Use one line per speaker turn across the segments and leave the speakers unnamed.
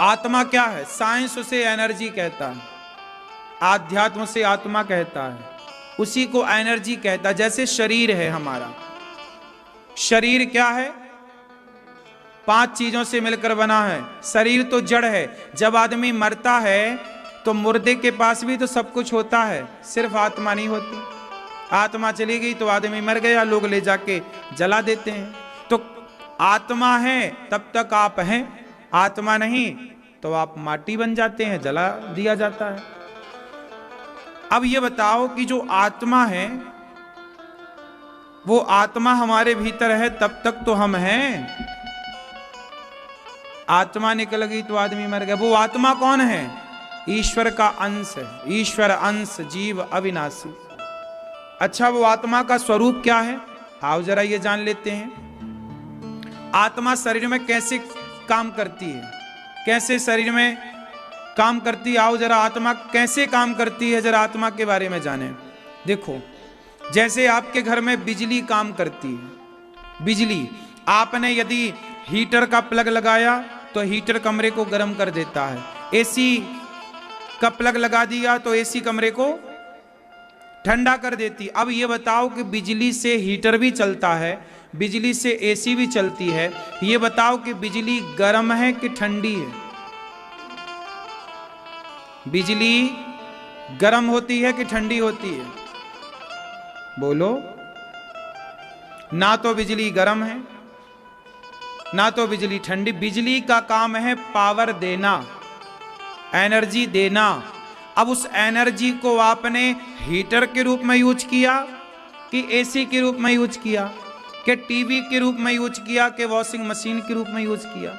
आत्मा क्या है? साइंस उसे एनर्जी कहता है, आध्यात्म से आत्मा कहता है, उसी को एनर्जी कहता है। जैसे शरीर है हमारा, शरीर क्या है? 5 चीजों से मिलकर बना है। शरीर तो जड़ है। जब आदमी मरता है तो मुर्दे के पास भी तो सब कुछ होता है, सिर्फ आत्मा नहीं होती। आत्मा चली गई तो आदमी मर गया, लोग ले जाके जला देते हैं। तो आत्मा है तब तक आप हैं, आत्मा नहीं तो आप माटी बन जाते हैं, जला दिया जाता है। अब ये बताओ कि जो आत्मा है वो आत्मा हमारे भीतर है तब तक तो हम हैं, आत्मा निकल गई तो आदमी मर गया। वो आत्मा कौन है? ईश्वर का अंश है, ईश्वर अंश जीव अविनाशी। अच्छा, वो आत्मा का स्वरूप क्या है? आओ जरा ये जान लेते हैं। आत्मा शरीर में कैसे काम करती है, कैसे शरीर में काम करती है? आओ जरा आत्मा कैसे काम करती है, जरा आत्मा के बारे में जाने। देखो, जैसे आपके घर में बिजली काम करती है। बिजली, आपने यदि हीटर का प्लग लगाया तो हीटर कमरे को गर्म कर देता है, एसी का प्लग लगा दिया तो एसी कमरे को ठंडा कर देती। अब ये बताओ कि बिजली से हीटर भी चलता है, बिजली से एसी भी चलती है, ये बताओ कि बिजली गर्म है कि ठंडी है? बिजली गर्म होती है कि ठंडी होती है? बोलो। ना तो बिजली गर्म है ना तो बिजली ठंडी। बिजली का काम है पावर देना, एनर्जी देना। अब उस एनर्जी को आपने हीटर के रूप में यूज किया कि एसी के रूप में यूज किया कि टीवी के रूप में यूज किया कि वॉशिंग मशीन के रूप में यूज किया?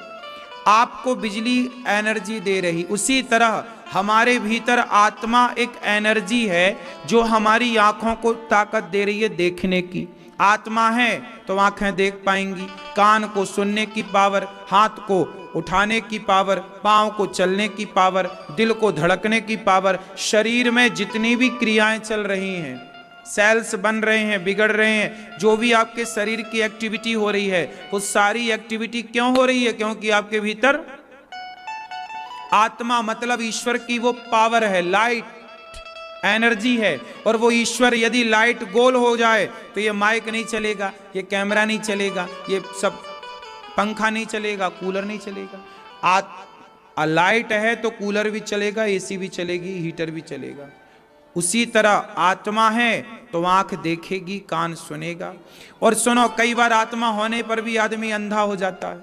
आपको बिजली एनर्जी दे रही। उसी तरह हमारे भीतर आत्मा एक एनर्जी है जो हमारी आंखों को ताकत दे रही है देखने की। आत्मा है तो आंखें देख पाएंगी, कान को सुनने की पावर, हाथ को उठाने की पावर, पांव को चलने की पावर, दिल को धड़कने की पावर। शरीर में जितनी भी क्रियाएं चल रही हैं, सेल्स बन रहे हैं, बिगड़ रहे हैं, जो भी आपके शरीर की एक्टिविटी हो रही है, वो सारी एक्टिविटी क्यों हो रही है? क्योंकि आपके भीतर आत्मा मतलब ईश्वर की वो पावर है, लाइट एनर्जी है। और वो ईश्वर, यदि लाइट गोल हो जाए तो ये माइक नहीं चलेगा, ये कैमरा नहीं चलेगा, ये सब पंखा नहीं चलेगा, कूलर नहीं चलेगा। लाइट है तो कूलर भी चलेगा, एसी भी चलेगी, हीटर भी चलेगा। उसी तरह आत्मा है तो आंख देखेगी, कान सुनेगा। और सुनो, कई बार आत्मा होने पर भी आदमी अंधा हो जाता है,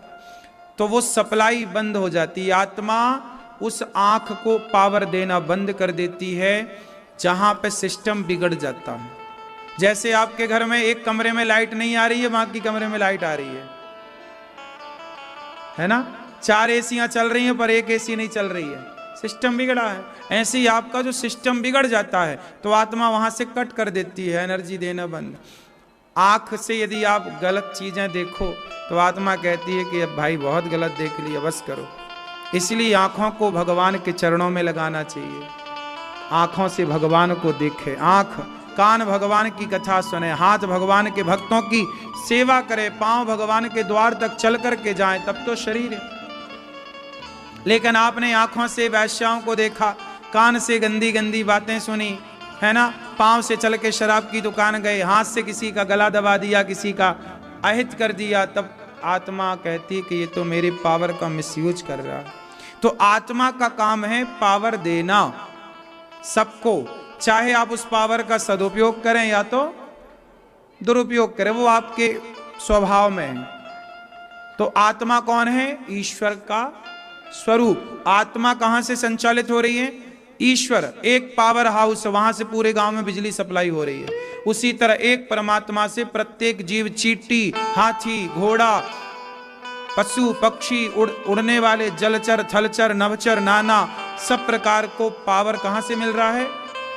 तो वो सप्लाई बंद हो जाती है। आत्मा उस आंख को पावर देना बंद कर देती है जहां पे सिस्टम बिगड़ जाता है। जैसे आपके घर में एक कमरे में लाइट नहीं आ रही है, बाकी कमरे में लाइट आ रही है ना? 4 एसियां चल रही हैं पर एक एसी नहीं चल रही है, सिस्टम बिगड़ा है। ऐसे ही आपका जो सिस्टम बिगड़ जाता है तो आत्मा वहां से कट कर देती है, एनर्जी देना बंद। आंख से यदि आप गलत चीजें देखो तो आत्मा कहती है कि अब भाई बहुत गलत देख लिया, बस करो। इसलिए आंखों को भगवान के चरणों में लगाना चाहिए, आंखों से भगवान को देखे, आंख कान भगवान की कथा सुने, हाथ भगवान के भक्तों की सेवा करे, पांव भगवान के द्वार तक चल करके जाए, तब तो शरीर है। लेकिन आपने आंखों से वैश्याओं को देखा, कान से गंदी गंदी बातें सुनी, है ना? पांव से चल के शराब की दुकान गए, हाथ से किसी का गला दबा दिया, किसी का अहित कर दिया, तब आत्मा कहती कि ये तो मेरी पावर का मिसयूज कर रहा है। तो आत्मा का काम है पावर देना सबको, चाहे आप उस पावर का सदुपयोग करें या तो दुरुपयोग करें, वो आपके स्वभाव में है। तो आत्मा कौन है? ईश्वर का स्वरूप। आत्मा कहां से संचालित हो रही है? ईश्वर एक पावर हाउस, वहां से पूरे गांव में बिजली सप्लाई हो रही है। उसी तरह एक परमात्मा से प्रत्येक जीव, चींटी, हाथी, घोड़ा, पशु, पक्षी, उड़ने वाले, जलचर, थलचर, नभचर, नाना, सब प्रकार को पावर कहां से मिल रहा है?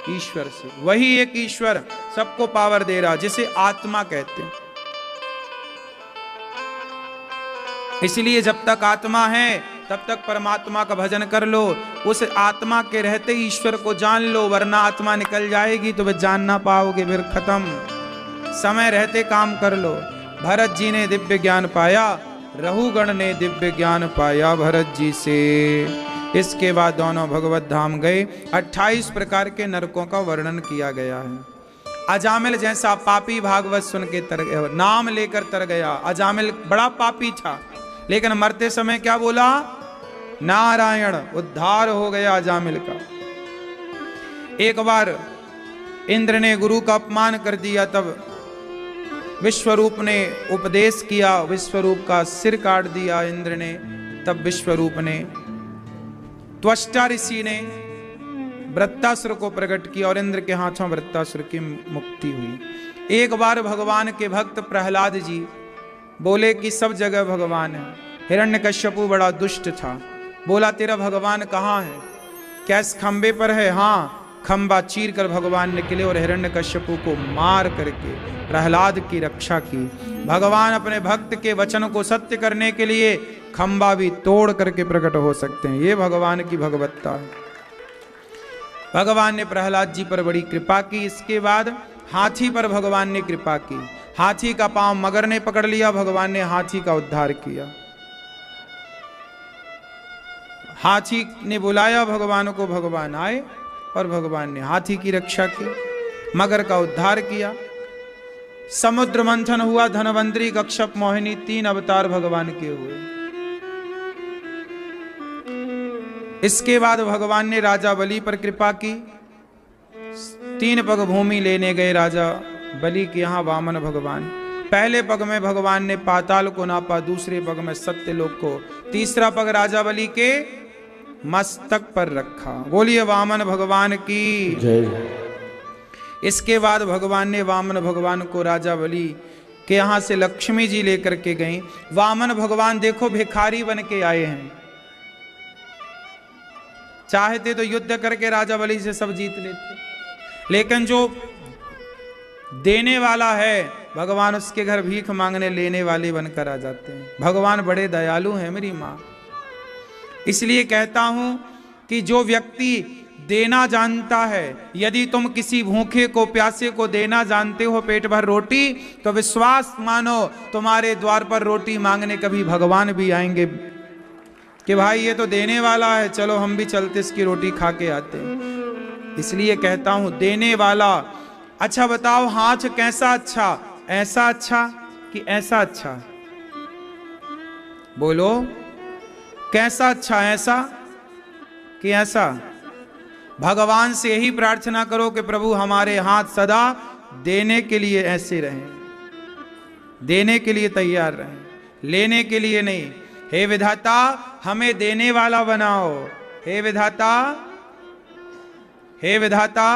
ईश्वर से। वही एक ईश्वर सबको पावर दे रहा, जिसे आत्मा कहते हैं। इसलिए जब तक आत्मा है तब तक परमात्मा का भजन कर लो, उस आत्मा के रहते ईश्वर को जान लो, वरना आत्मा निकल जाएगी तो वे जान ना पाओगे, फिर खत्म। समय रहते काम कर लो। भरत जी ने दिव्य ज्ञान पाया, रहुगण ने दिव्य ज्ञान पाया भरत जी से। इसके बाद दोनों भगवत धाम गए। 28 प्रकार के नरकों का वर्णन किया गया है। अजामिल जैसा पापी भागवत सुन के तर गया, नाम लेकर तर गया। अजामिल बड़ा पापी था, लेकिन मरते समय क्या बोला? नारायण। उद्धार हो गया अजामिल का। एक बार इंद्र ने गुरु का अपमान कर दिया, तब विश्वरूप ने उपदेश किया, विश्वरूप का सिर काट दिया इंद्र ने। तब विश्वरूप ने, त्वष्टा ऋषि ने वृत्तासुर को प्रकट किया और इंद्र के हाथों वृत्तासुर की मुक्ति हुई। एक बार भगवान के भक्त प्रहलाद जी बोले कि सब जगह भगवान है। हिरण्यकश्यपु बड़ा दुष्ट था, बोला तेरा भगवान कहाँ है? क्या इस खंबे पर है? हाँ। खंबा चीर कर भगवान निकले और हिरण्यकश्यपु को मार करके प्रहलाद की रक्षा की। भगवान अपने भक्त के वचन को सत्य करने के लिए खंबा भी तोड़ करके प्रकट हो सकते हैं। ये भगवान की भगवत्ता है। भगवान ने प्रहलाद जी पर बड़ी कृपा की। इसके बाद हाथी पर भगवान ने कृपा की। हाथी का पांव मगर ने पकड़ लिया, भगवान ने हाथी का उद्धार किया। हाथी ने बुलाया भगवान को, भगवान आए और भगवान ने हाथी की रक्षा की, मगर का उद्धार किया। समुद्र मंथन हुआ, धनवंतरी, कश्यप, मोहिनी, 3 अवतार भगवान के हुए। इसके बाद भगवान ने राजा बलि पर कृपा की। 3 पग भूमि लेने गए राजा बलि के यहाँ वामन भगवान। पहले पग में भगवान ने पाताल को नापा, दूसरे पग में सत्यलोक को, तीसरा पग राजा बलि के मस्तक पर रखा। बोलिए वामन भगवान की जय। इसके बाद भगवान ने वामन भगवान को राजा बलि के यहां से लक्ष्मी जी लेकर के गई। वामन भगवान देखो भिखारी बन के आए हैं। चाहते तो युद्ध करके राजा बलि से सब जीत लेते, लेकिन जो देने वाला है भगवान, उसके घर भीख मांगने लेने वाले बनकर आ जाते हैं। भगवान बड़े दयालु हैं मेरी माँ। इसलिए कहता हूं कि जो व्यक्ति देना जानता है, यदि तुम किसी भूखे को, प्यासे को देना जानते हो पेट भर रोटी, तो विश्वास मानो तुम्हारे द्वार पर रोटी मांगने कभी भगवान भी आएंगे कि भाई ये तो देने वाला है, चलो हम भी चलते इसकी रोटी खा के आते हैं। इसलिए कहता हूं देने वाला। अच्छा बताओ हाथ कैसा अच्छा? ऐसा अच्छा कि ऐसा अच्छा? बोलो कैसा अच्छा? ऐसा कि ऐसा? भगवान से यही प्रार्थना करो कि प्रभु हमारे हाथ सदा देने के लिए ऐसे रहें, देने के लिए तैयार रहें, लेने के लिए नहीं। हे विधाता हमें देने वाला बनाओ। हे विधाता, हे विधाता।